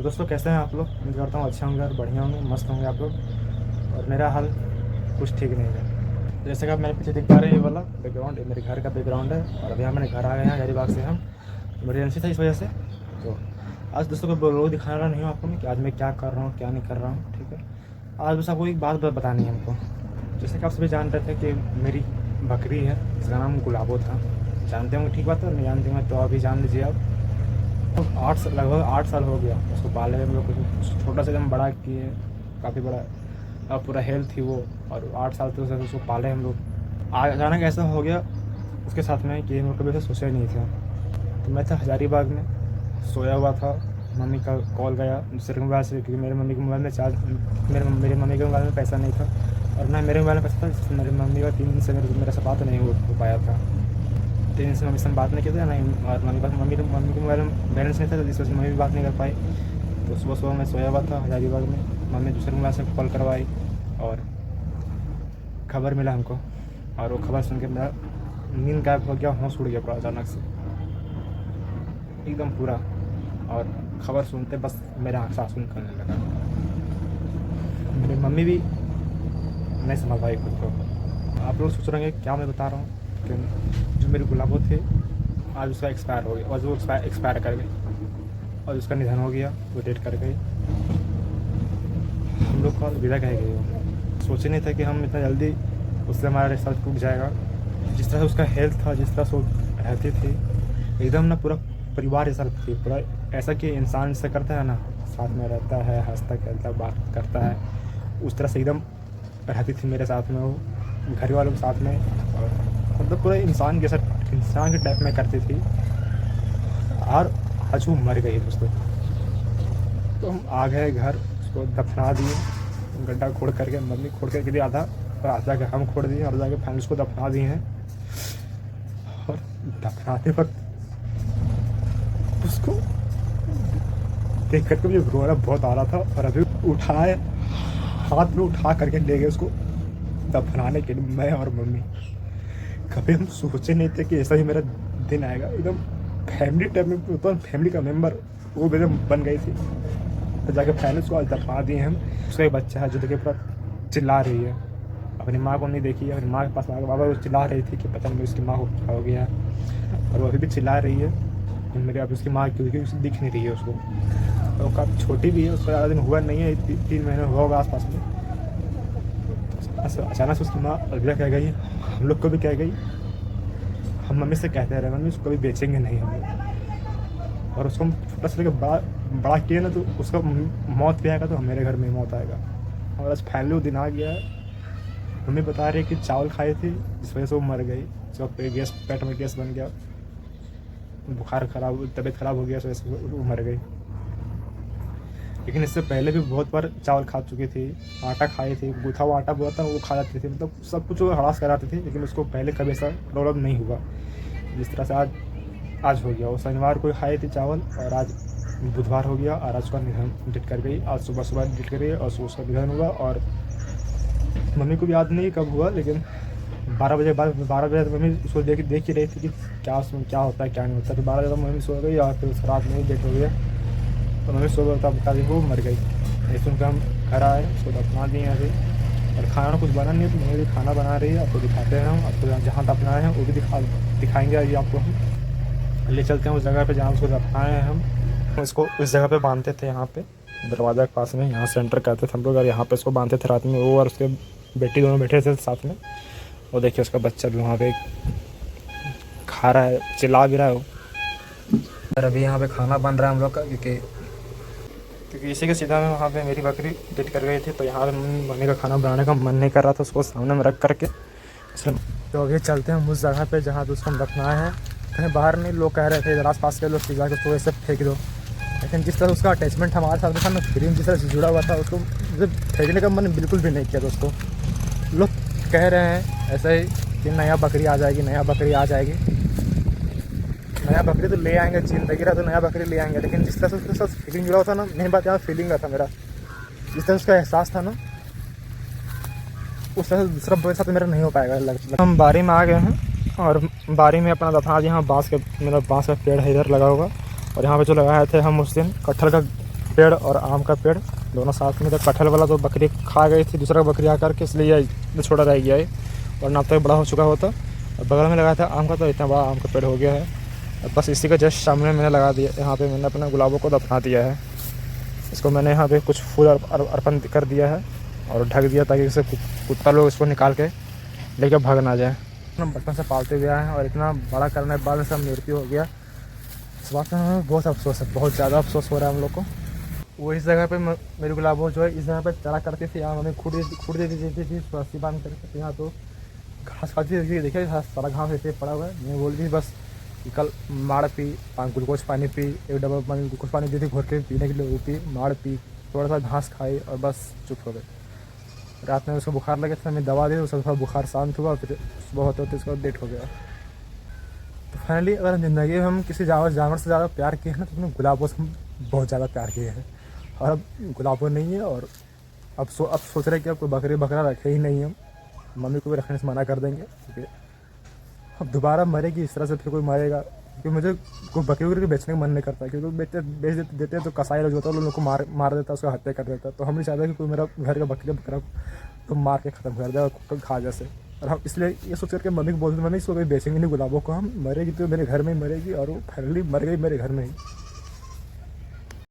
तो दोस्तों कैसे हैं आप लोग? उम्मीद करता हूँ अच्छे होंगे और बढ़िया होंगे, मस्त होंगे आप लोग। और मेरा हाल कुछ ठीक नहीं है। जैसे कि आप मेरे पीछे देख पा रहे हैं, ये वाला बैकग्राउंड ये मेरे घर का बैकग्राउंड है। और अभी मैंने घर आ गए हैं हजारीबाग से। हम इमरजेंसी था इस वजह से। तो आज दोस्तों को लोग दिखाने वाला नहीं हूँ आपको मैं कि आज मैं क्या कर रहा हूँ क्या नहीं कर रहा हूँ, ठीक है। आज बस आपको एक बात बतानी है हमको। जैसे कि आप सभी जान रहे थे कि मेरी बकरी है जिसका नाम गुलाबो था। जानते होंगे, ठीक बात है? नहीं जानते होंगे तो अभी जान लीजिए आप। तो लगभग 8 साल हो गया उसको पाले हुए। हम लोग कुछ छोटा सा एकदम बड़ा किए, काफ़ी बड़ा। अब पूरा हेल्थ थी वो। और 8 साल तो उसको पाले हम लोग। आज अचानक ऐसा हो गया उसके साथ में कि हम लोग कभी ऐसा सोचा ही नहीं था। तो मैं था हजारीबाग में, सोया हुआ था। मम्मी का कॉल गया दूसरे मोबाइल से, क्योंकि मेरे मम्मी के मोबाइल में चार्ज मेरी मम्मी के मोबाइल में पैसा नहीं था और ना मेरे मोबाइल में पैसा था। जिससे मेरी मम्मी का 3 दिन से मेरे से बात नहीं हो पाया था। 3 दिन से मम्मी से बात नहीं की थी नहीं। और मम्मी के मोबाइल में बैलेंस नहीं था, तो जिस वजह से मम्मी भी बात नहीं कर पाई। तो सुबह सुबह मैं सोया हुआ था हजारीबाग में। मम्मी दूसरे मोबाइल से कॉल करवाई और खबर मिला हमको। और वो खबर सुन के मेरा नींद गायब हो गया, होश उड़ गया पूरा अचानक से एकदम पूरा। और खबर सुनते बस मेरा आँख से आंसू निकलने लगा। मेरी मम्मी भी नहीं समझ पाई खुद को। आप लोग सोच रहे हैं क्या मैं बता रहा हूँ कि जो मेरे गुलाबो थे आज उसका एक्सपायर हो गया और वो एक्सपायर कर गई और उसका निधन हो गया, वो डेट कर गई। हम लोग का विदा कह गई वो। सोचे नहीं था कि हम इतना जल्दी उससे हमारा रिश्ता टूट जाएगा। जिस तरह से उसका हेल्थ था, जिस तरह से वो रहती थी एकदम ना, पूरा परिवार जैसा थी। पूरा ऐसा कि इंसान से करता है ना, साथ में रहता है, हंसता खेलता बात करता है, उस तरह से एकदम रहती थी मेरे साथ में वो, घर वालों के साथ में। और मतलब पूरा इंसान जैसा, इंसान के टाइप में करती थी। और आज वो मर गई दोस्तों। तो हम आ गए घर, उसको दफना दिए गड्ढा खोद करके। मम्मी खोद करके दिया आधा और आधा जाके हम खोद दिए और जाके फैमिली उसको दफना दिए हैं। और दफनाते वक्त उसको देख करके मुझे रोना बहुत आ रहा था। और अभी उठाए, हाथ में उठा करके ले गए उसको दफनाने के लिए, मैं और मम्मी। कभी हम सोचे नहीं थे कि ऐसा ही मेरा दिन आएगा। एकदम फैमिली टाइप में, तो फैमिली का मेम्बर वो भी एकदम बन गई थी। तो जाके फैमिली उसको आज दफना दिए हम। उसका एक बच्चा है जो देखिए पूरा चिल्ला रही है, अपनी माँ को नहीं देखी है। अपनी माँ के पास बाबा वो चिल्ला रही थी कि पता नहीं उसकी माँ को क्या हो गया, और वो अभी भी चिल्ला रही है मेरे। अब उसकी माँ क्योंकि उसे दिख नहीं रही है उसको। तो वो काफ़ी छोटी भी है, उसका ज़्यादा दिन हुआ नहीं है, 3 महीने हुआ होगा आसपास में। अचानक से उसकी माँ अलविदा कह गई, हम लोग को भी कह गई। हम मम्मी से कहते रहे मम्मी उसको कभी बेचेंगे नहीं हम लोग। और उसको हम छोटा से लेकर बड़ा किए ना, तो उसका मौत भी आएगा तो मेरे घर में मौत आएगा। और आज फाइनली वो दिन आ गया है। मम्मी बता रही है कि चावल खाई थी जिस वजह से वो मर गई। उसका पेट में गैस बन गया, बुखार खराब, तबीयत खराब हो गया, इस वजह से वो मर गई। लेकिन इससे पहले भी बहुत बार चावल खा चुकी थी, आटा खाई थी, गूथा हुआ आटा हुआ था वो खा जाती थी। मतलब सब कुछ वो हरास कराती थी, लेकिन उसको पहले कभी ऐसा प्रॉब्लम नहीं हुआ जिस तरह से आज हो गया। वो शनिवार को खाई थी चावल और आज बुधवार हो गया और आज उसका निधन डेट कर गई। आज सुबह सुबह डेट कर गई और सुबह उसका निधन हुआ। और मम्मी को भी याद नहीं कब हुआ, लेकिन 12 बजे तक मम्मी उसको देख ही रही थी कि क्या उसमें क्या होता है क्या नहीं होता। तो 12 बजे तक मम्मी सो गई और फिर रात में ही डेट हो गया। तो मम्मी सो गया, बता दी वो मर गई। नहीं सुनकर हम घर आए, उसको दफना दिए अभी। और खाना कुछ बना नहीं है, तो मम्मी भी खाना बना रही है। आपको दिखाते हैं हम, आपको जहाँ दफनाए हैं वो भी दिखाएंगे। अभी आपको हम ले चलते हैं उस जगह पे जहाँ उसको दफनाए हैं। हम उसको उस जगह पे बांधते थे, यहाँ पे दरवाज़ा के पास में, यहाँ से एंटर करते थे हम लोग और यहाँ पे उसको बांधते थे रात में। वो और उसके बेटी दोनों बैठे थे साथ में। और देखिए उसका बच्चा भी वहाँ पे खा रहा है, चिल्ला भी रहा है वो। और अभी यहाँ पे खाना बन रहा है हम लोग का, क्योंकि इसी के सीधा में वहाँ पे मेरी बकरी डेट कर गई थी। तो यहाँ पे मम्मी का खाना बनाने का मन नहीं कर रहा था उसको सामने में रख करके। तो अभी चलते हैं हम उस जगह पे जहाँ पे उसको दफनाया है। कहीं बाहर नहीं, लोग कह रहे थे इधर आस पास के लोग जाकर तो ऐसे फेंक दो, लेकिन जिस तरह उसका अटैचमेंट हमारे साथ था ना, फीलिंग जिस तरह से जुड़ा हुआ था, उसको फेंकने का मन बिल्कुल भी नहीं किया दोस्तों। लोग कह रहे हैं ऐसा ही कि नया बकरी आ जाएगी, नया बकरी आ जाएगी। नया बकरी तो ले आएंगे, जिंदगी रहा तो नया बकरी ले आएंगे। लेकिन जिस तरह से उसके साथ फीलिंग जुड़ा था ना, मेन बात यहाँ फीलिंग रहा था मेरा, जिस तरह उसका एहसास था ना, उस तरह से दूसरा बकरी साथ मेरा नहीं हो पाएगा। हम बारी में आ गए हैं और बारी में अपना दफना, यहाँ बांस का पेड़ है इधर लगा होगा। और यहाँ पे जो लगाए थे हम उस दिन कटहल का पेड़ और आम का पेड़ दोनों साथ में थे। कटहल वाला तो बकरी खा गई थी, दूसरा बकरी आकर के, इसलिए ये छोटा रह गया है, वरना अब तक बड़ा हो चुका होता। और बगल में लगाया था आम का, तो इतना बड़ा आम का पेड़ हो गया है। और बस इसी का जस्ट सामने मैंने लगा दिया, यहाँ पे मैंने अपने गुलाबों को दफना दिया है। इसको मैंने यहाँ पे कुछ फूल अर्पण कर दिया है और ढक दिया, ताकि इसे कुत्ता लोग इसको निकाल के लेकर भाग ना जाए। हम बचपन से पालते हुए आए हैं और इतना बड़ा करने के बाद सब मृत्यु हो गया। इस बात में हमें बहुत अफसोस है, बहुत ज़्यादा अफसोस हो रहा है हम लोग को। वो इस जगह पे मेरी गुलाबों जो है इस जगह पे चला करती थी, यहाँ हमें खुद दे देती थी रस्सी बांध करके। यहाँ तो घास खाती थी, देखिए सारा घास ऐसे पड़ा हुआ है। मैं बोलती थी बस कि कल माड़ पी, ग्लूकोज पानी पी, एक डब्बा पानी ग्लूकोज पानी दी थी घोर के पीने के लिए, वो पी, माड़ पी, थोड़ा सा घास खाई और बस चुप हो गए। रात में उसको बुखार लगे था, मैं दवा दी, उसका थोड़ा बुखार शांत हुआ, फिर सुबह होते होते उसका डेट हो गया। तो फाइनली अगर ज़िंदगी में हम किसी जानवर से ज़्यादा प्यार किए हैं ना, तो अपने गुलाबों से हम बहुत ज़्यादा प्यार किए हैं। और अब गुलाबों नहीं है, और अब सोच रहे हैं कि अब कोई बकरी बकरा रखे ही नहीं हम, मम्मी को भी रखने से मना कर देंगे, क्योंकि अब दोबारा मरेगी इस तरह से, फिर कोई मरेगा। क्योंकि मुझे कोई बकरी वकरी बेचने का मन नहीं करता, क्योंकि बेच देते हैं तो कसाई लोग होता है, लोगों को मार देता है, उसका हत्या कर देता है। तो हम नहीं चाहते कि कोई मेरा घर का बकरी बकरा तो मार के ख़त्म कर दे और खा जैसे। और हम इसलिए ये सोच करके मम्मी को बोलते, मम्मी इसको कभी बेचेंगे नहीं गुलाबों को, हम मरेगी तो मेरे घर में ही मरेगी। और वो फाइनली मर गई मेरे घर में ही।